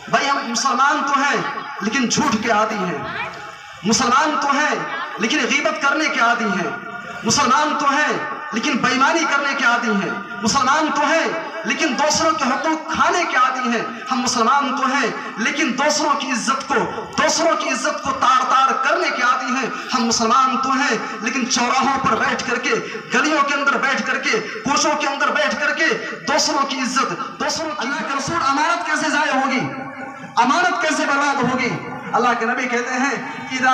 بھائی ہم مسلمان تو ہیں لیکن جھوٹ کے عادی ہیں، مسلمان تو ہیں لیکن غیبت کرنے کے عادی ہیں، مسلمان تو ہیں لیکن بے ایمانی کرنے کے عادی ہیں، مسلمان تو ہیں لیکن دوسروں کے حقوق کھانے کے عادی ہیں، ہم مسلمان تو ہیں لیکن دوسروں کی عزت کو تاڑ تاڑ کرنے کے عادی ہیں، ہم مسلمان تو ہیں لیکن چوراہوں پر بیٹھ کر کے، گلیوں کے اندر بیٹھ کر کے، کوچوں کے اندر بیٹھ کر کے دوسروں کی عزت، اللہ کے رسول امانت کیسے ضائع ہوگی، امانت کیسے برباد ہوگی؟ اللہ کے نبی کہتے ہیں اذا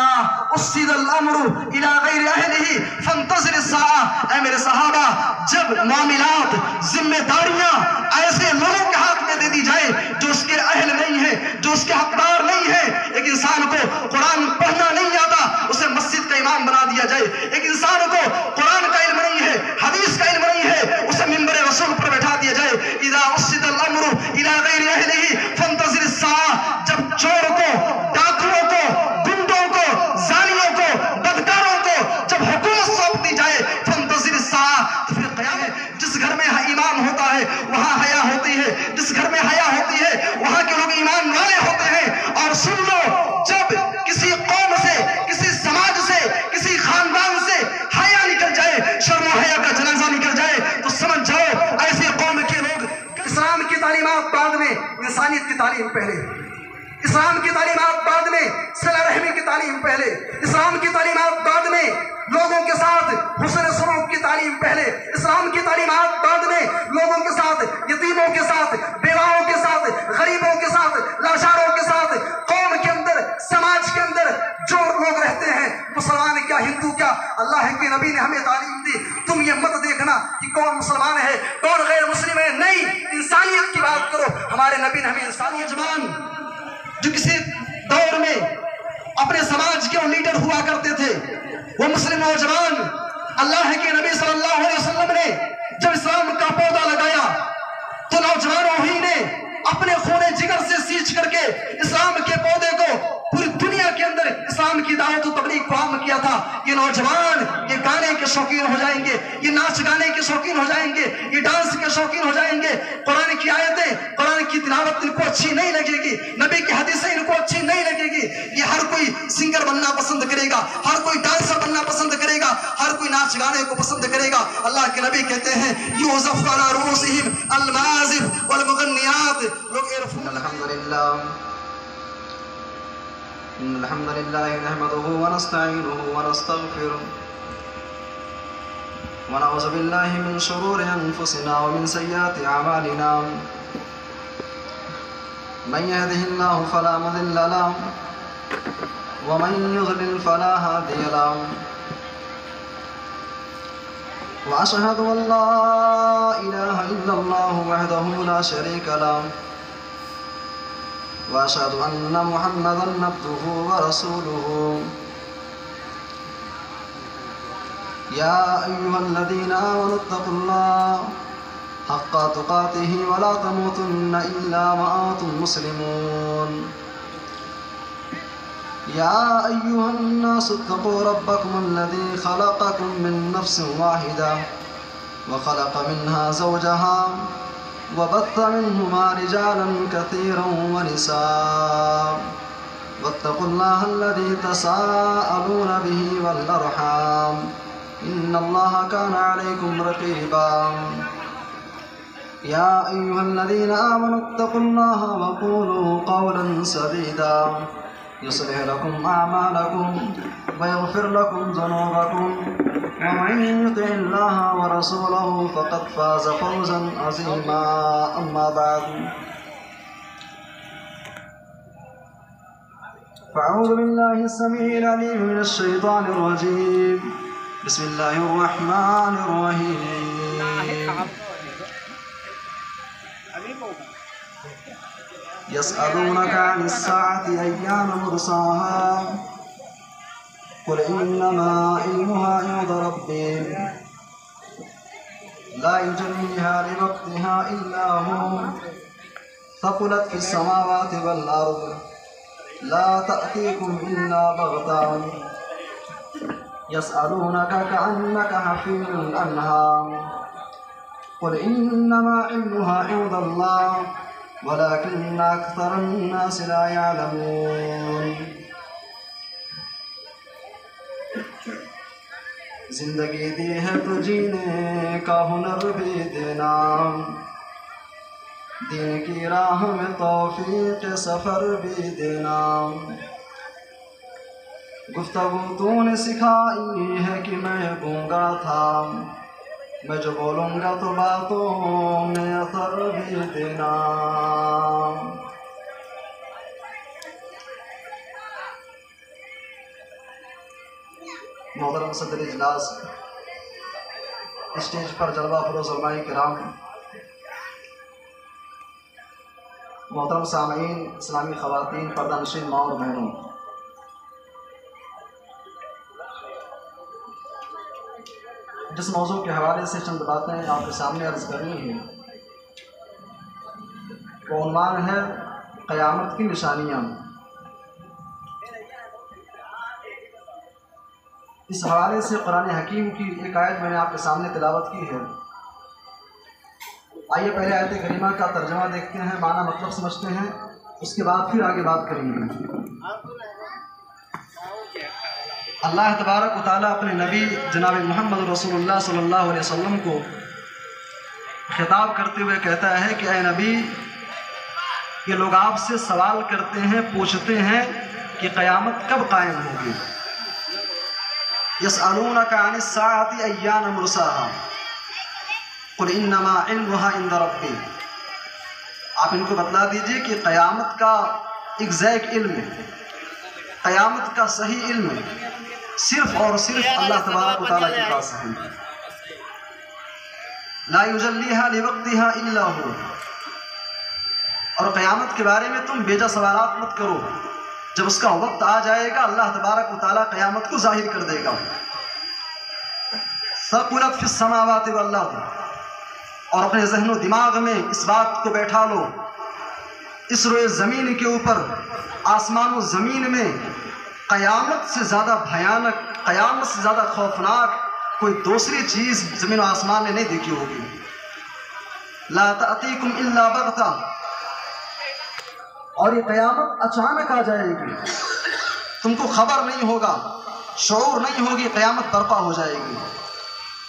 اسد الامر الى غیر اہلہ فانتظر الساعہ، اے میرے صحابہ جب معاملات، ذمہ داریاں ایسے لوگوں کے ہاتھ میں دے دی جائے جو اس کے اہل نہیں ہے، جو اس کے حقدار نہیں ہے، ایک انسان کو قرآن پڑھنا نہیں آتا اسے مسجد کا امام بنا دیا جائے، ایک انسان کو قرآن کا علم نہیں ہے، حدیث کا علم نہیں ہے، اسے منبر رسول پر بیٹھا دیا جائے، اذا اسد الامر الى غیر اہلہ فانتظر الساعہ، جب چور کو، ڈاکوؤں کو، گنڈوں کو، زانیوں کو، بدکاروں کو جب حکومت سونپ دی جائے فانتظر الساعہ، تو پھر قیامت ہے۔ جس گھر میں ایمان ہوتا ہے وہاں حیا ہوتی ہے، جس گھر میں حیا ہوتی ہے وہاں کے لوگ ایمان والے ہوتے ہیں۔ اور سن لو، جب کسی قوم سے، کسی سماج سے، کسی خاندان سے حیا نکل جائے، شرم و حیا کا جنازہ نکل جائے، تو سمجھ جاؤ ایسے قوم کے لوگ، اسلام کی تعلیمات بعد میں، انسانیت کی تعلیم پہلے، اسلام کی تعلیمات بعد میں، صلہ رحمی کی تعلیم پہلے، اسلام کی تعلیمات بعد میں، لوگوں کے ساتھ حسن سلوک کی تعلیم پہلے، اسلام کی تعلیمات بعد میں، لوگوں کے ساتھ، یتیموں کے ساتھ، بیواؤں کے ساتھ، غریبوں کے ساتھ، لاچاروں کے ساتھ، قوم کے اندر، سماج کے اندر جو لوگ رہتے ہیں، مسلمان کیا، ہندو کیا، اللہ کے نبی نے ہمیں تعلیم دی۔ تم یہ مت دیکھنا کہ کون مسلمان ہے کون غیر مسلم ہے، نہیں، انسانیت کی بات کرو۔ ہمارے نبی نے ہمیں انسانیت، جوان جو کسی دور میں اپنے سماج کے لیڈر ہوا کرتے تھے، وہ مسلم نوجوان، اللہ کے نبی صلی اللہ علیہ وسلم نے جب اسلام کا پودا لگایا تو نوجوانوں ہی نے اپنے خون جگر سے سینچ کر کے اسلام کے پودے کو پوری دنیا کے اندر اسلام کی دعوت و تبلیغ کو عام کیا تھا۔ یہ نوجوان یہ گانے کے شوقین ہو جائیں گے، یہ ناچ گانے کے شوقین ہو جائیں گے، یہ ڈانس کے شوقین ہو جائیں گے، قرآن کی آیتیں، قرآن کی تلاوت ان کو اچھی نہیں لگے گی، نبی کی حدیثیں ان کو اچھی نہیں لگے گی، یہ ہر کوئی سنگر بننا پسند کرے گا، ہر کوئی ڈانسر بننا پسند کرے گا، ہر کوئی ناچ گانے کو پسند کرے گا۔ اللہ کے نبی کہتے ہیں یوزف علی رؤوسہم المعازف والمغنیات، لوگ الحمد لله نحمده ونستعينه ونستغفره ونعوذ بالله من شرور أنفسنا ومن سيئات أعمالنا، من يهده الله فلا مضل له ومن يضلل فلا هادي له، وأشهد أن لا إله إلا الله وحده لا شريك له، وأشهد أن محمدًا عبده ورسوله، يا أيها الذين آمنوا اتقوا الله حق تقاته ولا تموتن إلا وأنتم مسلمون، يا أيها الناس اتقوا ربكم الذي خلقكم من نفس واحدة وخلق منها زوجها وبث منهما رجالا كثيرا ونساء، واتقوا الله الذي تساءلون به والأرحام إن الله كان عليكم رقيبا، يا أيها الذين آمنوا اتقوا الله وقولوا قولا سديدا يصلح لكم أعمالكم ويغفر لكم ذنوبكم، ومن يطع الله ورسوله فقد فاز فوزا عظيما، أما بعد، فأعوذ بالله السميع العليم من الشيطان الرجيم، بسم الله الرحمن الرحيم، يسألونك عن الساعة أيان مرساها، قل إنما علمها عند ربي لا يجليها لوقتها إلا هو، ثقلت في السماوات والأرض لا تأتيكم إلا بغتة، يسألونك كأنك حفي عنها، قل إنما علمها عند الله ولكن أكثر الناس لا يعلمون۔ زندگی دی ہے تو جینے کا ہنر بھی دینا، دین کی راہ میں توفیق سفر بھی دینا۔ گفتگو تو نے سکھائی ہے کہ میں گونگا تھا، میں جو بولوں گا تو باتوں میں اثر بھی دینا۔ محترم صدر اجلاس، اسٹیج پر جلوہ فروز علماء کرام، محترم سامعین، اسلامی خواتین، پردہ نشین ماں اور بہنوں، جس موضوع کے حوالے سے چند باتیں آپ کے سامنے عرض کرنی ہیں وہ عنوان ہے قیامت کی نشانیاں۔ اس حوالے سے قرآن حکیم کی ایک آیت میں نے آپ کے سامنے تلاوت کی ہے۔ آئیے پہلے آیت کریمہ کا ترجمہ دیکھتے ہیں، معنی مطلب سمجھتے ہیں، اس کے بعد پھر آگے بات کریں گے۔ اللہ تبارک و تعالیٰ اپنے نبی جناب محمد رسول اللہ صلی اللہ علیہ وسلم کو خطاب کرتے ہوئے کہتا ہے کہ اے نبی، یہ لوگ آپ سے سوال کرتے ہیں، پوچھتے ہیں کہ قیامت کب قائم ہوگی۔ یسألونک عن الساعة ایان مرساها قل انما علمها عند ربی۔ آپ ان کو بتلا دیجئے کہ قیامت کا ایگزیکٹ علم، قیامت کا صحیح علم صرف اور صرف اللہ تبارک و تعالیٰ کے پاس ہے۔ لا یجلیہا لوقتہا الا ہو۔ اور قیامت کے بارے میں تم بیجا سوالات مت کرو، جب اس کا وقت آ جائے گا اللہ تبارک و تعالیٰ قیامت کو ظاہر کر دے گا۔ ثقلت فی السماوات والارض، اور اپنے ذہن و دماغ میں اس بات کو بیٹھا لو، اس روئے زمین کے اوپر، آسمان و زمین میں قیامت سے زیادہ بھیانک، قیامت سے زیادہ خوفناک کوئی دوسری چیز زمین و آسمان نے نہیں دیکھی ہوگی۔ لا تأتیکم الا بغتہ، اور یہ قیامت اچانک آ جائے گی، تم کو خبر نہیں ہوگا، شعور نہیں ہوگی، قیامت برپا ہو جائے گی۔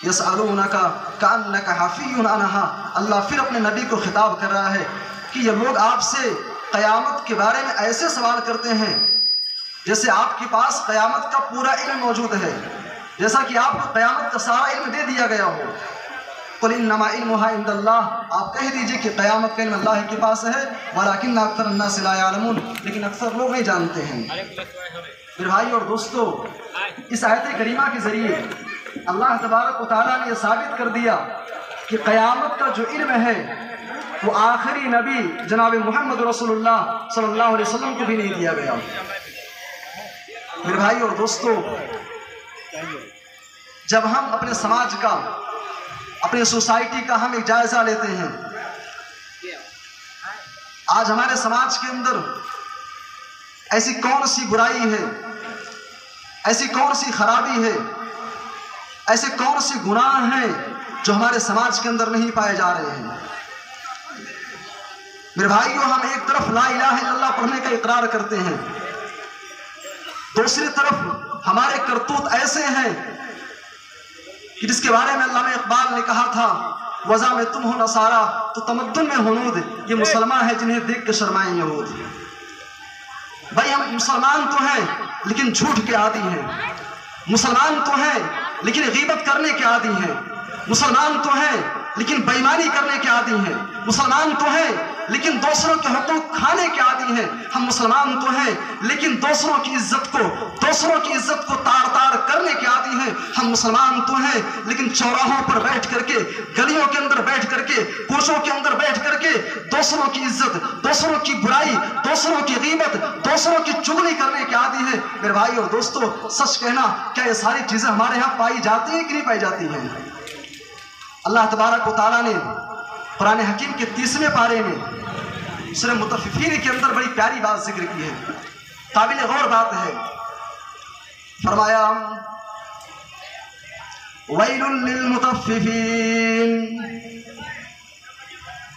یسألونک کأنک حفی عنہا، اللہ پھر اپنے نبی کو خطاب کر رہا ہے کہ یہ لوگ آپ سے قیامت کے بارے میں ایسے سوال کرتے ہیں جیسے آپ کے پاس قیامت کا پورا علم موجود ہے، جیسا کہ آپ کو قیامت کا سارا علم دے دیا گیا ہو۔ قل انما علمها عند اللہ، آپ کہہ دیجئے کہ قیامت کا علم اللہ کے پاس ہے، ولکن اکثر الناس لا يعلمون، لیکن اکثر لوگ نہیں جانتے ہیں۔ میرے بھائی اور دوستو، اس آیت کریمہ کے ذریعے اللہ تبارک و تعالیٰ نے یہ ثابت کر دیا کہ قیامت کا جو علم ہے وہ آخری نبی جناب محمد رسول اللہ صلی اللہ علیہ وسلم کو بھی نہیں دیا گیا۔ میرے بھائی اور دوستو، جب ہم اپنے سماج کا، اپنے سوسائٹی کا ہم ایک جائزہ لیتے ہیں، آج ہمارے سماج کے اندر ایسی کون سی برائی ہے، ایسی کون سی خرابی ہے، ایسے کون سی گناہ ہیں جو ہمارے سماج کے اندر نہیں پائے جا رہے ہیں۔ میرے بھائیو، ہم ایک طرف لا الہ الا اللہ پڑھنے کا اقرار کرتے ہیں، دوسری طرف ہمارے کرتوت ایسے ہیں کہ جس کے بارے میں علامہ اقبال نے کہا تھا، وضع میں تم ہو نصارہ تو تمدن میں ہنود، یہ مسلمان ہے جنہیں دیکھ کے شرمائیں یہود۔ بھائی، ہم مسلمان تو ہیں لیکن جھوٹ کے عادی ہیں، مسلمان تو ہیں لیکن غیبت کرنے کے عادی ہیں، مسلمان تو ہیں لیکن بے ایمانی کرنے کے عادی ہیں، مسلمان تو ہیں لیکن دوسروں کے حقوق کھانے کے عادی ہیں، ہم مسلمان تو ہیں لیکن دوسروں کی عزت کو تار تار کرنے کے عادی ہیں، ہم مسلمان تو ہیں لیکن چوراہوں پر بیٹھ کر کے، گلیوں کے اندر بیٹھ کر کے، کوچوں کے اندر بیٹھ کر کے دوسروں کی عزت، دوسروں کی برائی، دوسروں کی غیبت، دوسروں کی چغلی کرنے کے عادی ہیں۔ میرے بھائی اور دوستو، سچ کہنا، کیا یہ ساری چیزیں ہمارے ہاں پائی جاتی ہیں کہ نہیں پائی جاتی ہیں؟ اللہ تبارک و تعالیٰ نے قرآن حکیم کے 30ویں پارے میں سورہ مطففین کے اندر بڑی پیاری بات ذکر کی ہے، قابل غور بات ہے۔ فرمایا، وَيْلٌ لِّلْمُطَفِّفِينَ،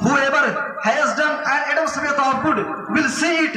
Whoever has done an atom's worth of good will see it।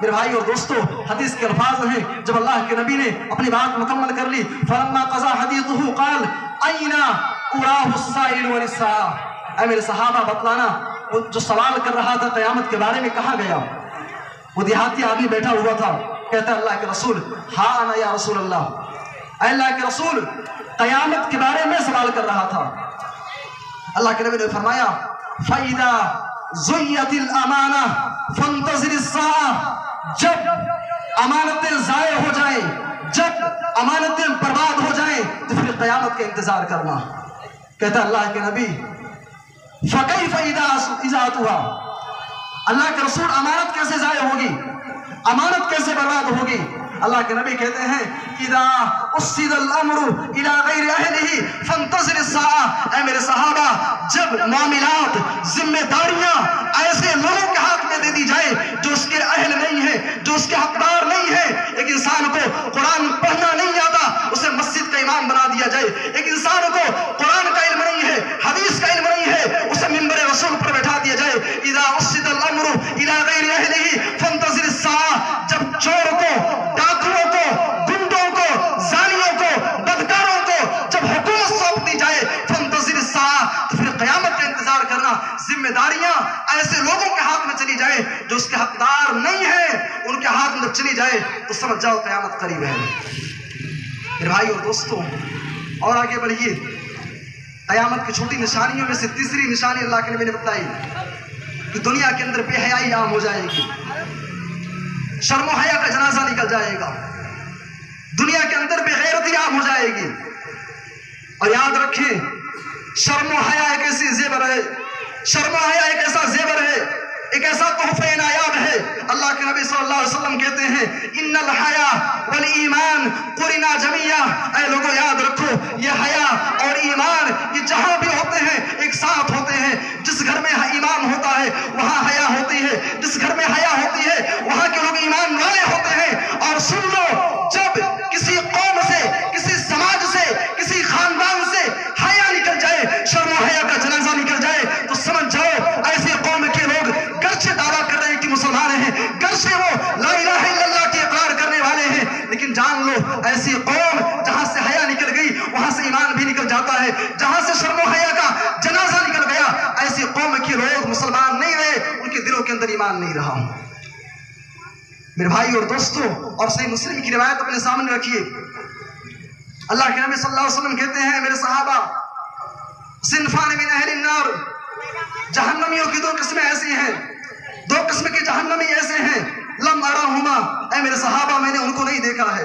میرے بھائی اور دوستو، حدیث کے الفاظ ہیں، جب اللہ کے نبی نے اپنی بات مکمل کر لی، فلما قضا حدیثہ قال این اراہ السائل والساعہ، اے میرے صحابہ بتلانا جو سوال کر رہا تھا قیامت کے بارے میں کہاں گیا؟ وہ دیہاتی آدمی بیٹھا ہوا تھا، کہتا ہے اللہ کے رسول ہاں انا یا رسول اللہ، اے اللہ کے رسول قیامت کے بارے میں سوال کر رہا تھا۔ اللہ کے نبی نے فرمایا فَإِذَا زُيَّتِ الْأَمَانَةِ فَانْتَظِرِ السَّاعَةَ، جب امانتیں ضائع ہو جائیں، جب امانتیں برباد ہو جائیں تو پھر قیامت کا انتظار کرنا۔ کہتا ہے اللہ کے نبی فَكَيْفَ إِذَا أَتُوهَا، اللہ کے رسول امانت کیسے ضائع ہوگی، امانت کیسے برباد ہوگی؟ اللہ کے نبی کہتے ہیں اذا اسد الامر الى غیر اہلہ فانتظر الساعہ، اے میرے صحابہ جب معاملات ذمہ داریاں ایسے لوگوں کے ہاتھ میں دے دی جائے جو اس کے اہل نہیں ہے، جو اس کے حقدار نہیں ہے، ایک انسان کو قرآن پڑھنا نہیں آتا اسے مسجد کا امام بنا دیا جائے، ایک انسان کو قرآن کا علم نہیں ہے، حدیث کا علم نہیں ہے، اسے منبر رسول پر بیٹھا دیا جائے۔ اذا اسد الامر الى غیر اہلہ فانتظر الساعہ، جب چور کو، ڈاکوؤں کو، گنڈوں کو، زانیوں کو، بدکاروں کو جب حکومت سونپ دی جائے فانتظر الساعہ، تو پھر قیامت کا انتظار کرنا۔ ذمہ داریاں ایسے لوگوں کے ہاتھ میں چلی جائے جو اس کے حقدار نہیں ہے، ان کے ہاتھ میں چلی جائے تو سمجھ جاؤ قیامت قریب ہے۔ میرے بھائی اور دوستوں، اور آگے بڑھیے، قیامت کی چھوٹی نشانیوں میں سے تیسری نشانی اللہ کے نبی نے بتائی کہ دنیا کے اندر بے حیائی عام ہو جائے گی، شرم و حیا کا جنازہ نکل جائے گا، دنیا کے اندر بے غیرتی عام ہو جائے گی۔ اور یاد رکھیں شرم و حیا ایک ایسی زیور ہے، شرم و حیا ایک ایسا زیور ہے، ایک ایسا تحفہ نایاب ہے۔ اللہ کے نبی صلی اللہ علیہ وسلم کہتے ہیں ان الحیا والایمان قرنا جميعا، اے لوگوں یاد رکھو یہ حیا اور ایمان یہ جہاں بھی ہوتے ہیں ایک ساتھ ہوتے ہیں۔ جس گھر میں ایمان ہوتا ہے وہاں حیا ہوتی ہے، جس گھر میں حیا ہوتی ہے وہاں کے لوگ ایمان والے ہوتے ہیں۔ اور سن لو، جب کسی قوم سے، کسی سماج سے، کسی خاندان سے حیا نکل جائے، شرم و حیا کا جنازہ نکل جائے تو سمجھ جاؤ ایسے قوم کے لوگ گرچہ دعویٰ کر رہے ہیں کہ مسلمان ہیں، گرچہ وہ لا الہ الا اللہ کی اقرار کرنے والے ہیں، لیکن جان لو ایسی قوم جہاں سے حیا نکل گئی وہاں سے ایمان بھی نکل جاتا ہے، جہاں سے شرم و حیا کا جنازہ نکل گیا ایسی قوم کے لوگ مسلمان نہیں رہے، ان کے دلوں کے اندر ایمان نہیں رہا۔ میرے بھائی اور دوستوں، اور صحیح مسلم کی روایت اپنے سامنے رکھیے، اللہ کے نبی صلی اللہ علیہ وسلم کہتے ہیں میرے صحابہ صنفان من اہل النار، جہنمیوں کی دو قسمیں ایسی ہیں، دو قسم کے جہنمی ایسے ہیں لم اراہما، اے میرے صحابہ میں نے ان کو نہیں دیکھا ہے۔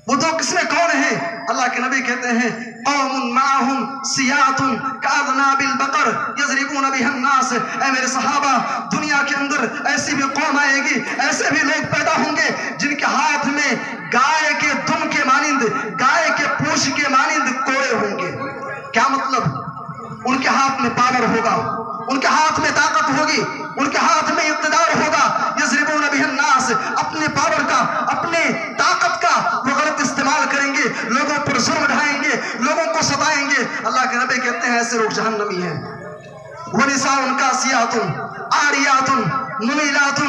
وہ دو قسمیں کون ہیں؟ اللہ کے نبی کہتے ہیں قوم معہم سیات کاذناب البقر یضربون بها الناس، اے میرے صحابہ دنیا کے اندر ایسی بھی قوم آئے گی، ایسے بھی لوگ پیدا ہوں گے جن کے ہاتھ میں گائے کے دم کے مانند، گائے کے پوچھ کے مانند کوڑے ہوں گے۔ کیا مطلب؟ ان کے ہاتھ میں پاور ہوگا، ان کے ہاتھ میں طاقت ہوگی، ان کے ہاتھ میں اقتدار ہوگا، یضربون بها الناس، اپنے پاور کا، اپنے طاقت کا وہ غلط استعمال کریں گے، لوگوں پر ظلم ڈھائیں گے، لوگوں کو ستائیں گے۔ اللہ کے نبی کہتے ہیں ایسے لوگ جہنمی ہیں۔ وَنِسَاءٌ كَاسِيَاتٌ عَارِيَاتٌ مُمِيلَاتٌ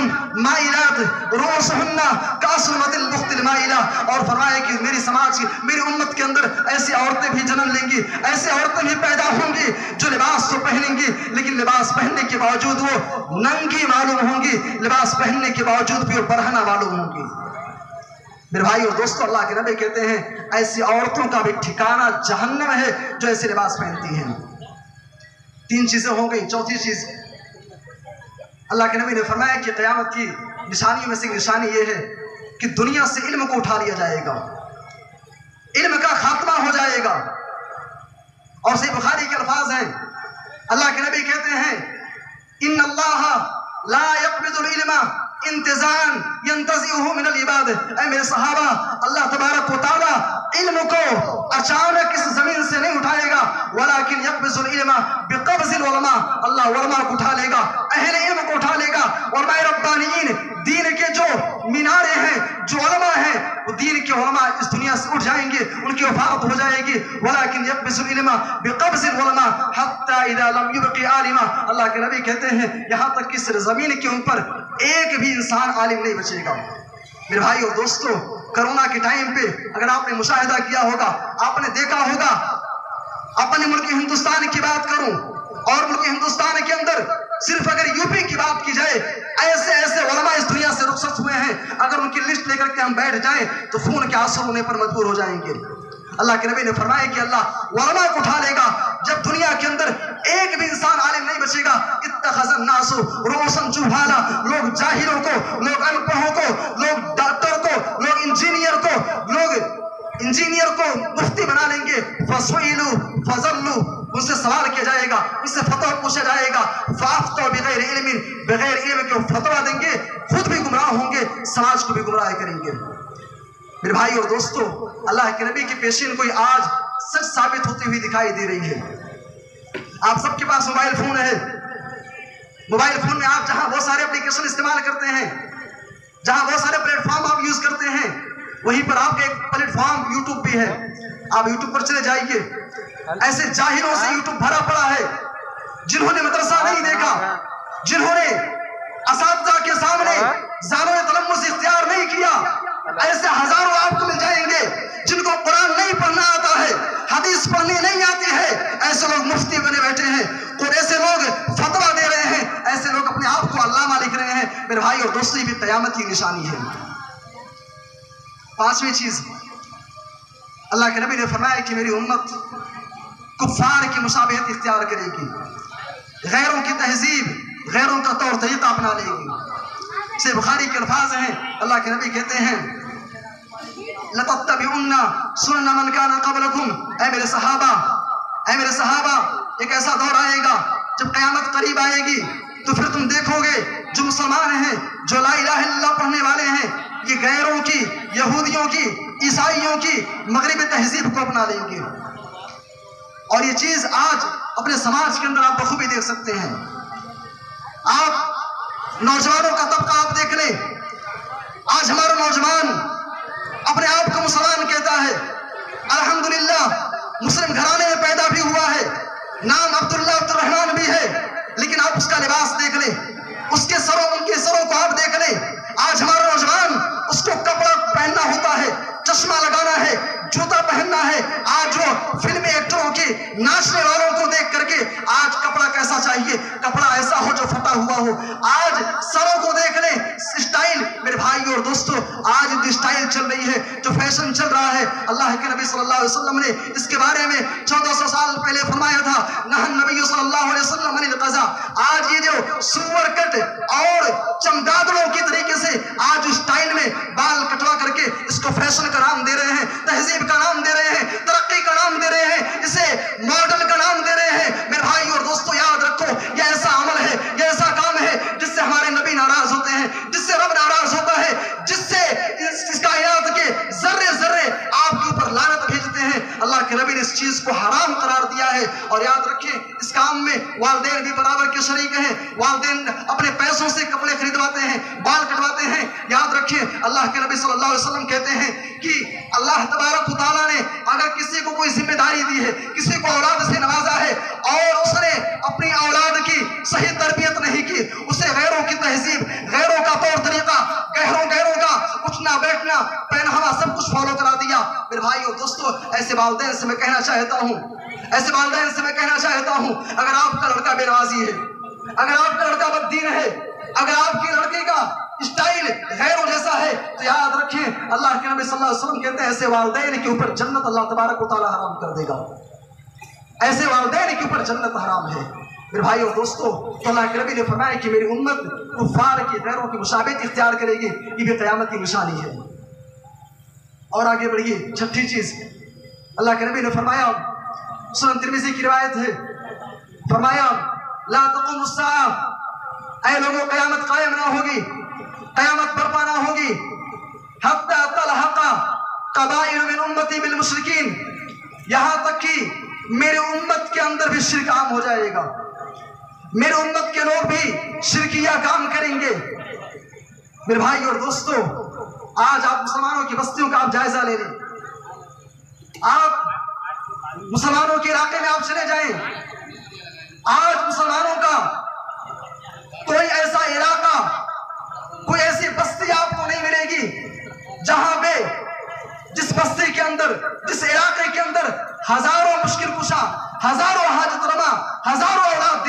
مَائِلَاتٌ رُؤُوسُهُنَّ كَأَسْنِمَةِ الْبُخْتِ الْمَائِلَةِ، اور فرمایا کہ میری سماج کی، میری امت کے اندر ایسی عورتیں بھی جنم لیں گی، ایسی عورتیں بھی پیدا ہوں گی جو لباس تو پہنیں گی لیکن لباس پہننے کے باوجود وہ ننگی معلوم ہوں گی، لباس پہننے کے باوجود بھی وہ برہنہ معلوم ہوں گی۔ میرے بھائی اور دوستو، اللہ کے نبی کہتے ہیں ایسی عورتوں کا بھی ٹھکانہ جہنم ہے جو ایسے لباس پہنتی ہیں۔ تین چیزیں ہو گئی، چوتھی چیز اللہ کے نبی نے فرمایا کہ قیامت کی نشانیوں میں سے نشانی یہ ہے کہ دنیا سے علم کو اٹھا لیا جائے گا، علم کا خاتمہ ہو جائے گا۔ اور صحیح بخاری کے الفاظ ہیں، اللہ کے نبی کہتے ہیں ان اللہ لا يقبض العلم انتزاعا ينتزعه من العباد، اے میرے صحابہ اللہ تبارک و تعالی علم کو اچانک اس زمین سے نہیں اٹھائے گا، ولیکن یقبض العلم بقبض العلماء، اللہ علماء کو اٹھا لے گا، اہل علم کو اٹھا لے گا۔ علماء ربانیین، دین کے جو مینارے ہیں، جو علماء ہیں، وہ دین کے علماء اس دنیا سے اٹھ جائیں گے، ان کی وفات ہو جائے گی، ولیکن یقبض العلم بقبض العلماء حتی اذا لم يبق عالما، اللہ کے نبی کہتے ہیں یہاں تک کہ اس زمین کے اوپر ایک بھی انسان عالم نہیں بچے گا۔ میرے بھائی اور دوستو، کرونا کے ٹائم پہ اگر آپ نے مشاہدہ کیا ہوگا، آپ نے دیکھا ہوگا، اپنے ملک ہندوستان کی بات کروں اور ملک ہندوستان کے اندر صرف اگر یو پی کی بات کی جائے، ایسے ایسے علماء اس دنیا سے رخصت ہوئے ہیں، اگر ان کی لسٹ لے کر کے ہم بیٹھ جائیں تو خون کے آنسو ہونے پر مجبور ہو جائیں گے۔ اللہ کے نبی نے فرمایا کہ اللہ علماء کو اٹھا لے گا جب دنیا کے اندر ایک بھی انسان عالم نہیں بچے گا۔ اتخذ الناس رؤوسا جہالا، لوگ جاہلوں کو، لوگ ان پڑھوں کو، لوگ ڈاکٹر کو، لوگ انجینئر کو مفتی بنا لیں گے۔ فسئلوا فضلوا، ان سے سوال کیا جائے گا، ان سے فتویٰ پوچھا جائے گا۔ فافتوا بغیر علم، بغیر علم کے فتویٰ دیں گے، خود بھی گمراہ ہوں گے، سماج کو بھی گمراہ کریں گے۔ میرے بھائی اور دوستو، اللہ کے نبی کی پیشین کوئی آج سچ ثابت ہوتی ہوئی دکھائی دے رہی ہے۔ آپ سب کے پاس موبائل فون ہے، موبائل فون میں آپ جہاں بہت سارے اپلیکیشن استعمال کرتے ہیں، جہاں بہت سارے پلیٹ فارم آپ یوز کرتے ہیں، وہیں پر آپ کا ایک پلیٹ فارم یوٹیوب بھی ہے۔ آپ یوٹیوب پر چلے جائیے، ایسے جاہلوں سے یوٹیوب بھرا پڑا ہے جنہوں نے مدرسہ نہیں دیکھا، جنہوں نے اساتذہ کے سامنے زانو تلمس اختیار نہیں کیا، ایسے ہزاروں آپ کو مل جائیں گے جن کو قرآن نہیں پڑھنا آتا ہے، حدیث پڑھنی نہیں آتی ہے، ایسے لوگ مفتی بنے بیٹھے ہیں اور ایسے لوگ فتویٰ دے رہے ہیں، ایسے لوگ اپنے آپ کو علامہ لکھ رہے ہیں۔ میرے بھائی اور دوستو، یہ بھی قیامت کی نشانی ہے۔ پانچویں چیز، اللہ کے نبی نے فرمایا کہ میری امت کفار کی مشابہت اختیار کرے گی، غیروں کی تہذیب، غیروں کا طور طریقہ اپنا لے گی۔ سے بخاری کے الفاظ ہیں، اللہ کے نبی کہتے ہیں لَتَتَّبِعُنَّ سُنَنَ مَنْ كَانَ قَبْلَكُمْ، اے میرے صحابہ، ایک ایسا دور آئے گا جب قیامت قریب آئے گی تو پھر تم دیکھو گے جو مسلمان ہیں، جو لا الہ الا اللہ پڑھنے والے ہیں، یہ غیروں کی، یہودیوں کی، عیسائیوں کی مغربی تہذیب کو اپنا لیں گے۔ اور یہ چیز آج اپنے سماج کے اندر آپ بخوبی دیکھ سکتے ہیں۔ آپ نوجوانوں کا طبقہ آپ دیکھ لیں، آج ہمارا نوجوان اپنے آپ کو مسلمان کہتا ہے، الحمدللہ مسلم گھرانے میں پیدا بھی ہوا ہے، نام عبداللہ عبد الرحمن بھی ہے، لیکن آپ اس کا لباس دیکھ لیں، ان کے سروں کو آپ دیکھ لیں۔ آج ہمارا نوجوان، اس کو کپڑا پہننا ہوتا ہے، چشمہ لگانا ہے، جوتا پہننا ہے۔ آج وہ فلمی ایکٹروں کی، ناچنے والوں کو دیکھ کر کے آج کپڑا کیسا چاہیے، کپڑا ایسا ہو جو پھٹا ہوا ہو۔ آج سروں کو دیکھ لیں، اسٹائل، میرے بھائی اور دوستو، آج جو اسٹائل چل رہی ہے، جو فیشن چل رہا ہے، اللہ کے نبی صلی اللہ علیہ وسلم نے اس کے بارے میں 1400 سال پہلے فرمایا تھا، نہى النبی صلی اللہ علیہ وسلم عن القضاء۔ آج یہ جو سور کٹ اور چمگادڑوں کی طریقے سے آج اسٹائل میں بال کٹوا کر کے اس کو فیشن کا نام دے رہے ہیں، تہذیب کا نام دے رہے ہیں، ترقی کا نام دے رہے ہیں، اسے ماڈل کا نام دے رہے ہیں۔ میرے بھائی اور دوستو، یاد رکھو، یہ ایسا عمل ہے، یہ ایسا کام ہے جس سے ہمارے نبی ناراض ہوتے ہیں، جس سے رب ناراض ہوتا ہے، جس سے اس کائنات کے ذرے ذرے آپ کے اوپر لعنت بھیجتے ہیں۔ اللہ کے نبی نے اس چیز کو حرام قرار دیا ہے۔ اور یاد رکھیں، اس کام میں والدین بھی برابر کے شریک ہیں۔ والدین اپنے پیسوں سے کپڑے خریدواتے ہیں، بال کٹواتے ہیں۔ یاد رکھیں، اللہ کے نبی صلی اللہ علیہ وسلم کہتے ہیں کہ اللہ تبارک و تعالیٰ نے اگر کسی کو کوئی ذمہ داری دی ہے، کسی کو اولاد سے نوازا ہے اور اس نے اپنی اولاد کی صحیح تربیت نہیں کی، اسے غیروں کی تہذیب، غیروں کا طور طریقہ، غیروں کا اٹھنا بیٹھنا پہناوا سب کچھ فالو کرا دیا۔ میرے بھائی اور دوستو، ایسے والدین سے میں کہنا چاہتا ہوں، اگر آپ کا لڑکا بے نمازی ہے، اگر آپ کا لڑکا بد دین ہے، اگر آپ کی لڑکی کا اسٹائل غیروں جیسا ہے، تو یاد رکھیں، اللہ کے نبی صلی اللہ علیہ وسلم کہتے ہیں ایسے والدین کے اوپر جنت اللہ تبارک و تعالیٰ حرام کر دے گا۔ ایسے والدین کے اوپر جنت حرام ہے۔ میرے بھائی اور دوستو، تو اللہ کے نبی نے فرمایا کہ میری امت کفار کی، غیروں کی مشابہت اختیار کرے گی، یہ بھی قیامت کی نشانی ہے۔ اور آگے بڑھیے، چھٹی چیز، اللہ کے نبی نے فرمایا، سنن ترمذی کی روایت ہے، فرمایا لا تقوم الساعہ، اے لوگوں قیامت قائم نہ ہوگی، قیامت برپا نہ ہوگی، حتی تلحق قبائل من امتی بالمشرکین، یہاں تک کہ میرے امت کے اندر بھی شرک عام ہو جائے گا، میرے امت کے لوگ بھی شرکیہ کام کریں گے۔ میرے بھائی اور دوستو، آج آپ مسلمانوں کی بستیوں کا آپ جائزہ لے لیں، آپ مسلمانوں کے علاقے میں آپ چلے جائیں، آج مسلمانوں کا کوئی ایسا علاقہ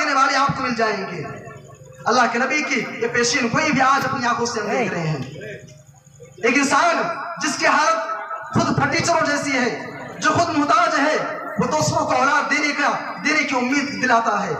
دینے والے آپ کو مل جائیں گے۔ اللہ کے نبی کی یہ پیشین کوئی بھی آج اپنی آنکھوں سے ہم دیکھ رہے ہیں۔ ایک انسان جس کی حالت خود پھٹی چرو جیسی ہے، جو خود محتاج ہے، وہ دوسروں کو اولاد دینے کی امید دلاتا ہے۔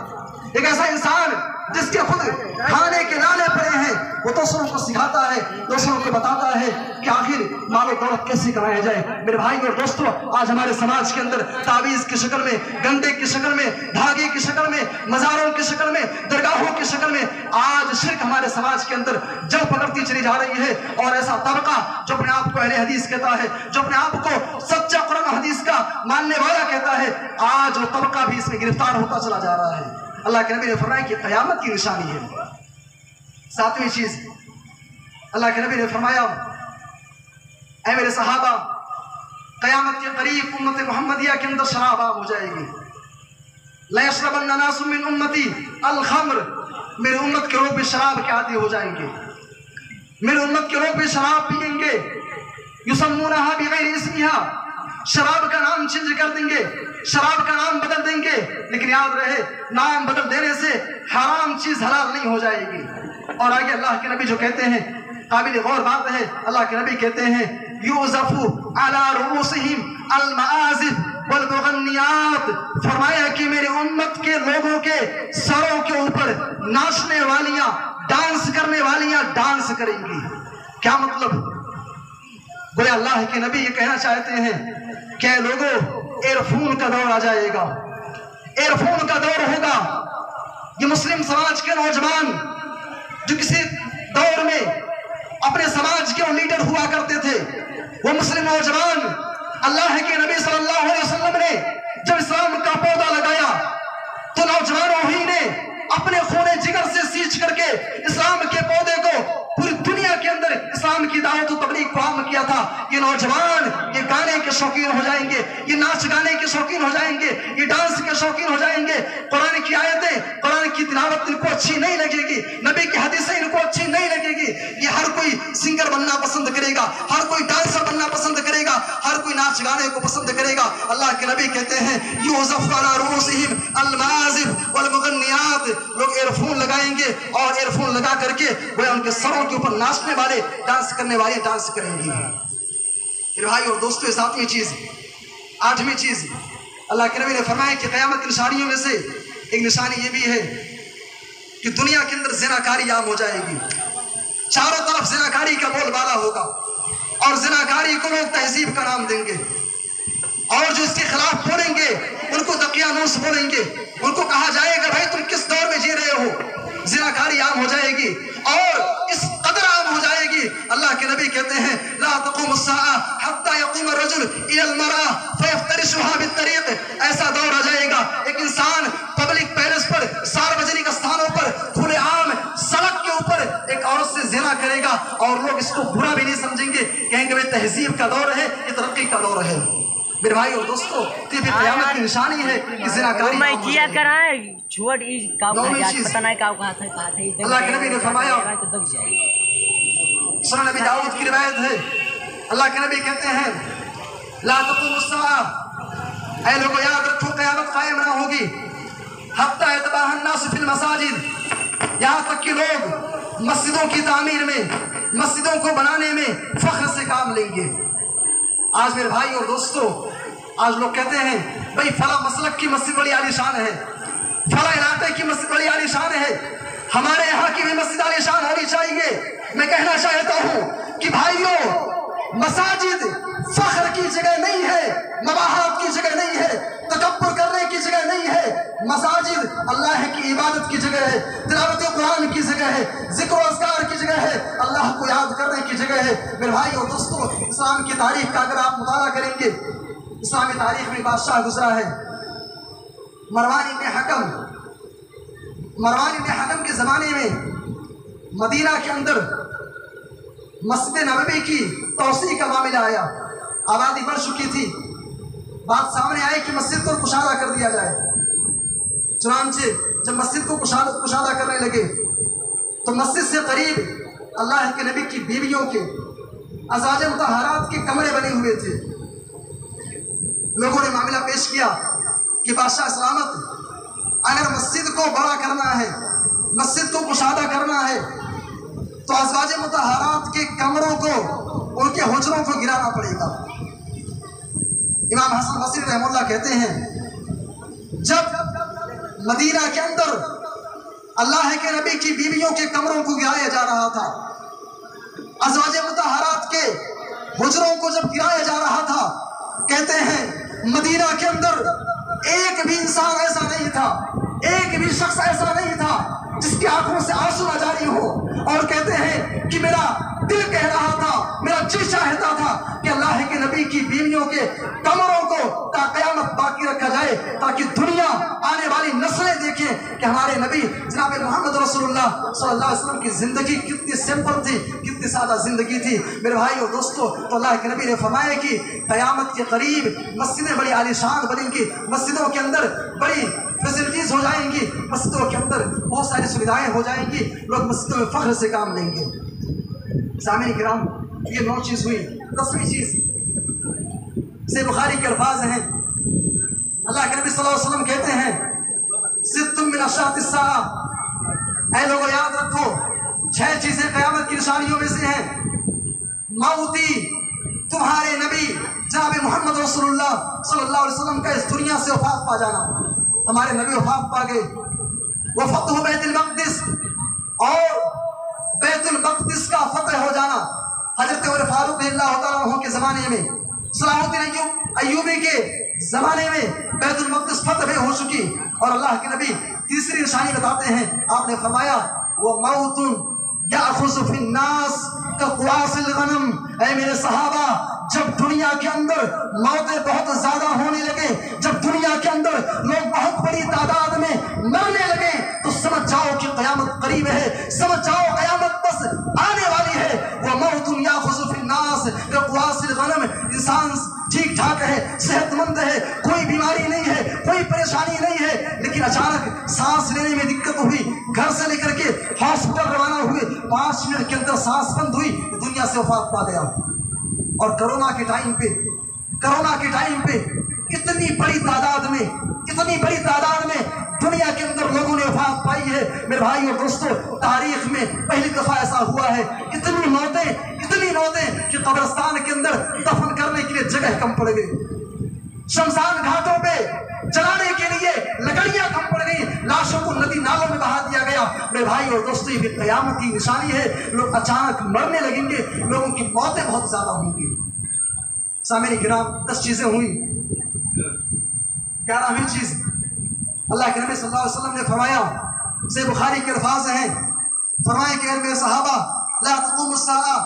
ایک ایسا انسان جس کے خود کھانے کے نالے پڑے ہیں، وہ دوسروں کو سکھاتا ہے، دوسروں کو بتاتا ہے کہ آخر مال و دولت کیسے کمایا جائے۔ میرے بھائی اور دوستو، آج ہمارے سماج کے اندر تعویذ کی شکل میں، گندے کی شکل میں، دھاگے کی شکل میں، مزاروں کی شکل میں، درگاہوں کی شکل میں آج شرک ہمارے سماج کے اندر جڑ پکڑتی چلی جا رہی ہے۔ اور ایسا طبقہ جو اپنے آپ کو اہل حدیث کہتا ہے، جو اپنے آپ کو سچا قرآن و حدیث کا ماننے والا کہتا ہے، آج وہ طبقہ بھی اس میں گرفتار ہوتا چلا جا رہا ہے۔ اللہ کے نبی نے فرمایا کہ قیامت کی نشانی ہے۔ ساتویں چیز، اللہ کے نبی نے فرمایا، اے میرے صحابہ، قیامت کے قریب امت محمدیہ کے اندر شراب عام ہو جائے گی۔ لَيَشْرَبَنَّ نَاسٌ مِّنْ أُمَّتِي الْخَمْرَ، میرے امت کے لوگ بھی شراب کے عادی ہو جائیں گے، میرے امت کے لوگ بھی شراب پیئیں گے۔ يُسَمُّونَهَا بِغَيْرِ اسْمِهَا، شراب کا نام چینج کر دیں گے، شراب کا نام بدل دیں گے، لیکن یاد رہے نام بدل دینے سے حرام چیز حلال نہیں ہو جائے گی۔ اور آگے اللہ کے نبی جو کہتے ہیں، قابل غور بات ہے، اللہ کے نبی کہتے ہیں یوزف علی رؤوسہم المآزف والمغنیات، فرمایا کہ میرے امت کے لوگوں کے سروں کے اوپر ناچنے والیاں، ڈانس کرنے والیاں ڈانس کریں گی۔ کیا مطلب؟ گویا اللہ کے نبی یہ کہنا چاہتے ہیں کہ اے لوگوں، ایئر فون کا دور آ جائے گا، ایئر فون کا دور ہوگا۔ یہ مسلم سماج کے نوجوان جو کسی دور میں اپنے سماج کے لیڈر ہوا کرتے تھے، وہ مسلم نوجوان اللہ کے نبی صلی اللہ علیہ وسلم نے جب اسلام کا پودا لگایا تو نوجوانوں ہی نے اپنے خون جگر سے سینچ کر کے اسلام کے پودے کو پوری دنیا کے اندر اسلام کی دعوت و تبلیغ کو عام کیا تھا۔ یہ نوجوان یہ گانے کے شوقین ہو جائیں گے، یہ ناچ گانے کے شوقین ہو جائیں گے، یہ ڈانس کے شوقین ہو جائیں گے۔ قرآن کی آیتیں، قرآن کی تلاوت ان کو اچھی نہیں لگے گی، نبی کی حدیثیں ان کو اچھی نہیں لگے گی۔ یہ ہر کوئی سنگر بننا پسند کرے گا، ہر کوئی ڈانسر بننا پسند کرے گا، ہر کوئی ناچ گانے کو پسند کرے گا۔ اللہ کے نبی کہتے ہیں یوزف علی رؤوسہم المآزف والمغنیات، لوگ ایئر فون لگائیں گے اور ایئر فون لگا کر کے وہ ان کے سروں کے اوپر ناچنے والے، ڈانس کرنے والے ڈانس کریں گی۔ میرے بھائی اور دوستو، ساتویں چیز، آٹھویں چیز، اللہ کے نبی نے فرمایا کہ قیامت کی نشانیوں میں سے ایک نشانی یہ بھی ہے کہ دنیا کے اندر زناکاری عام ہو جائے گی۔ چاروں طرف زناکاری کا بول بالا ہوگا اور زناکاری کو لوگ تہذیب کا نام دیں گے، اور جو اس کے خلاف بولیں گے ان کو دقیانوس بولیں گے، ان کو کہا جائے گا بھائی تم کس دور میں جی رہے ہو۔ زناکاری عام ہو جائے گی اور اس قدر عام ہو جائے گی، اللہ کے نبی کہتے ہیں لا تقوم الساعة حتى يقوم الرجل الى المرأة فيفترشها بالطريق، ایسا دور آ جائے گا ایک انسان پبلک پیلس پر، ساروجنک استھانوں پر، کھلے عام سڑک کے اوپر ایک عورت سے زنا کرے گا اور لوگ اس کو برا بھی نہیں سمجھیں گے، کہیں گے یہ تہذیب کا دور ہے، یہ ترقی کا دور ہے۔ میرے بھائی اور دوستو، یہ بھی قیامت کی نشانی ہے کہ زناکاری میں کیا کرائے چھوٹ پتہ نہیں کہاں تھا۔ اللہ کے نبی نے فرمایا، سنن نبی داؤد کی روایت ہے، اللہ کے نبی کہتے ہیں لا تقوم الساعة، اے لوگوں یاد رکھو قیامت قائم نہ ہوگی حتی یتباہی الناس فی المساجد، یہاں تک کہ لوگ مسجدوں کی تعمیر میں، مسجدوں کو بنانے میں فخر سے کام لیں گے۔ آج میرے بھائی اور دوستو، آج لوگ کہتے ہیں بھئی فلاں مسلک کی مسجد بڑی عالی شان ہے، فلاں علاقے کی مسجد بڑی عالی شان ہے، ہمارے یہاں کی بھی مسجد عالی شان ہونی چاہیے۔ میں کہنا چاہتا ہوں کہ بھائیوں، مساجد فخر کی جگہ نہیں ہے، مباحات کی جگہ نہیں ہے، تکبر کرنے کی جگہ نہیں ہے۔ مساجد اللہ کی عبادت کی جگہ ہے، تلاوت قرآن کی جگہ ہے، ذکر و اذکار کی جگہ ہے، اللہ کو یاد کرنے کی جگہ ہے۔ میرے بھائی اور دوستو، اسلام کی تاریخ کا اگر آپ مطالعہ کریں گے، اسلامی تاریخ میں بادشاہ گزرا ہے مروان بن حکم کے زمانے میں مدینہ کے اندر مسجد نبوی کی توسیع کا معاملہ آیا، آبادی بڑھ چکی تھی، بات سامنے آئی کہ مسجد کو کشادہ کر دیا جائے۔ چنانچہ جب مسجد کو کشادہ کرنے لگے تو مسجد سے قریب اللہ کے نبی کی بیویوں کے ازواج مطہرات کے کمرے بنے ہوئے تھے۔ لوگوں نے معاملہ پیش کیا کہ بادشاہ سلامت، اگر مسجد کو بڑا کرنا ہے، مسجد کو کشادہ کرنا ہے، تو ازواج مطہرات کے کمروں کو، ان کے حجروں کو گرانا پڑے گا۔ امام حسن بصری رحمہ اللہ کہتے ہیں جب مدینہ کے اندر اللہ کے نبی کی بیویوں کے کمروں کو گرایا جا رہا تھا، ازواج مطہرات کے حجروں کو جب گرایا جا رہا تھا، کہتے ہیں مدینہ کے اندر ایک بھی انسان ایسا نہیں تھا، ایک بھی شخص ایسا نہیں تھا جس کی آنکھوں سے آنسو نہ جاری ہو، اور کہتے ہیں کہ میرا دل کہہ رہا تھا، میرا جی چاہتا تھا کہ اللہ کے نبی کی بیویوں کے کمروں کو تا قیامت باقی رکھا جائے، تاکہ دنیا آنے والی نسلیں دیکھیں کہ ہمارے نبی جناب محمد رسول اللہ صلی اللہ علیہ وسلم کی زندگی کتنی سمپل تھی، کتنی سادہ زندگی تھی۔ میرے بھائی اور دوستو، تو اللہ کے نبی نے فرمایا کہ قیامت کے قریب مسجدیں بڑی عالیشان بنیں گی، مسجدوں کے اندر بڑی فیسلٹیز ہو جائیں گی، مسجدوں کے اندر بہت ساری سویدھائیں ہو جائیں گی، لوگ مسجدوں میں فخر سے کام لیں گے۔ سامعین کرام، یہ 9 چیز ہوئی۔ 10ویں چیز سے بخاری کے الفاظ ہیں، اللہ کے نبی صلی اللہ علیہ وسلم کہتے ہیں ست من اشراط الساعہ، اے لوگوں یاد رکھو 6 چیزیں قیامت کی نشانیوں میں سے ہیں۔ موتی، تمہارے نبی جناب محمد رسول اللہ صلی اللہ علیہ وسلم کا اس دنیا سے وفات پا جانا، ہمارے نبی وفات پا گئے۔ وفتح بیت المقدس، اور بیت المقدس کا فتح ہو جانا، حضرت عمر فاروق رضی اللہ تعالیٰ عنہ کے زمانے میں، صلاح الدین ایوبی کے زمانے میں بیت المقدس فتح بھی ہو چکی۔ اور اللہ کے نبی تیسری نشانی بتاتے ہیں، آپ نے فرمایا وَمَوْتٌ يَأْخُذُ فِي النَّاسِ كَقُوَاصِ الْغَنَمِ، اے میرے صحابہ، جب دنیا کے اندر موتیں بہت زیادہ ہونے لگے، جب دنیا کے اندر لوگ بہت بڑی تعداد میں مرنے لگے، تو سمجھ جاؤ کہ قیامت قریب ہے، سمجھ جاؤ قیامت بس آنے والی ہے۔ وَمَوْتٌ يَأْخُذُ فِي النَّاسِ كَقُوَاصِ الْغَنَمِ، انسان ٹھیک ٹھاک ہے، صحت مند ہے، کوئی بیماری نہیں ہے، کوئی پریشانی نہیں ہے، لیکن اچانک سانس لینے میں دقت ہوئی، گھر سے لے کر کے ہاسپٹل روانہ ہوئے، 5 منٹ کے اندر سانس بند ہوئی، دنیا سے وفات پا گیا۔ اور کرونا کے ٹائم پہ اتنی بڑی تعداد میں دنیا کے اندر لوگوں نے وفات پائی ہے۔ میرے بھائی اور دوستو، تاریخ میں پہلی دفعہ ایسا ہوا ہے، اتنی موتیں کہ قبرستان کے اندر دفن کرنے کے لیے جگہ کم پڑ گئی، شمشان گھاٹوں پہ جلانے کے لیے لکڑیاں کم پڑ گئی، لاشوں کو ندی نالوں میں بہا دیا گیا۔ میرے بھائی اور دوستو، یہ بھی قیامت کی نشانی ہے، لوگ اچانک مرنے لگیں گے، لوگوں کی موتیں بہت زیادہ ہوں گی۔ سامعین کرام، 10 چیزیں ہوئی۔ 11ویں چیز، اللہ کے نبی صلی اللہ علیہ وسلم نے فرمایا، صحیح بخاری کے الفاظ ہیں، فرمایا کہ اے میرے صحابہ، لا تقوم الساعہ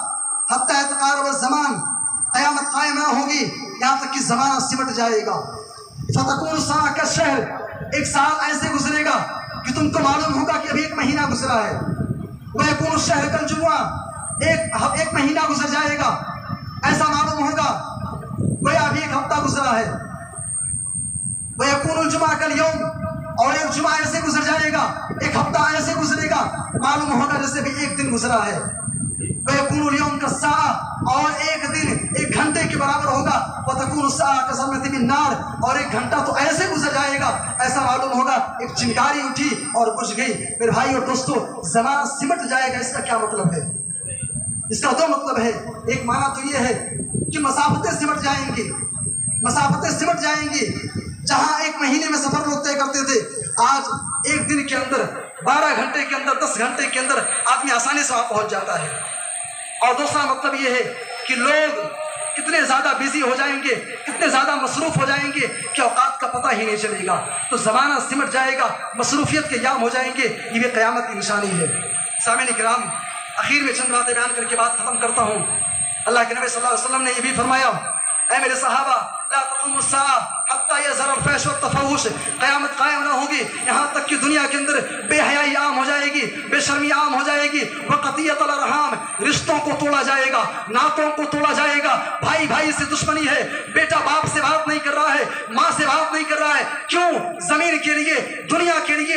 حتی یتقارب الزمان، قیامت قائم نہ ہوگی یہاں تک کہ زمانہ سمٹ جائے گا۔ فتکون الساعہ کالشہر، ایک سال ایسے گزرے گا کہ تم کو معلوم ہوگا کہ ابھی 1 مہینہ گزرا ہے۔ ویکون الشہر کالجمعہ، ایک مہینہ گزر جائے گا، ایسا معلوم ہوگا گویا ابھی 1 ہفتہ گزرا ہے۔ ویکون الجمعہ کالیوم، اور ایک جمعہ ایسے گزر جائے گا، 1 ہفتہ ایسے گزرے گا، معلوم ہوگا جیسے بھی 1 دن گزرا ہے۔ وَيَكُونُ الْيَوْمُ كَالسَّاعَةِ، اور ایک دن 1 گھنٹے کے برابر ہوگا۔ وَتَكُونُ السَّاعَةُ كَظَلْمَةٍ مِّن نَّارٍ، اور 1 گھنٹہ تو ایسے گزر جائے گا، ایسا معلوم ہوگا ایک چنگاری اٹھی اور بجھ گئی۔ میرے بھائی اور دوستو، زمانہ سمٹ جائے گا، اس کا کیا مطلب ہے؟ اس کا 2 مطلب ہے۔ ایک معنی تو یہ ہے کہ مسافتیں سمٹ جائیں گی۔ جہاں 1 مہینے میں سفر لوگ طے کرتے تھے، آج 1 دن کے اندر، 12 گھنٹے کے اندر، 10 گھنٹے کے اندر آدمی آسانی سے وہاں پہنچ جاتا ہے۔ اور دوسرا مطلب یہ ہے کہ لوگ کتنے زیادہ بیزی ہو جائیں گے، کتنے زیادہ مصروف ہو جائیں گے کہ اوقات کا پتہ ہی نہیں چلے گا۔ تو زمانہ سمٹ جائے گا، مصروفیت کے ایام ہو جائیں گے، یہ بھی قیامت کی نشانی ہے۔ سامعین کرام، اخیر میں چند باتیں بیان کر کے بات ختم کرتا ہوں۔ اللہ کے نبی صلی اللہ علیہ وسلم نے یہ بھی فرمایا، اے میرے صحابہ، لا تقوم الساعہ حتی یظہر الفحش والتفحش، قیامت قائم نہ ہوگی یہاں تک کہ دنیا کے اندر بے حیائی عام ہو جائے گی، بے شرمی عام ہو جائے گی، وقطیعۃ الارحام، رشتوں کو توڑا جائے گا، ناتوں کو توڑا جائے گا، بھائی بھائی سے دشمنی ہے، بیٹا باپ سے بات نہیں کر رہا ہے، ماں سے بات نہیں کر رہا ہے، کیوں؟ زمین کے لیے، دنیا کے لیے،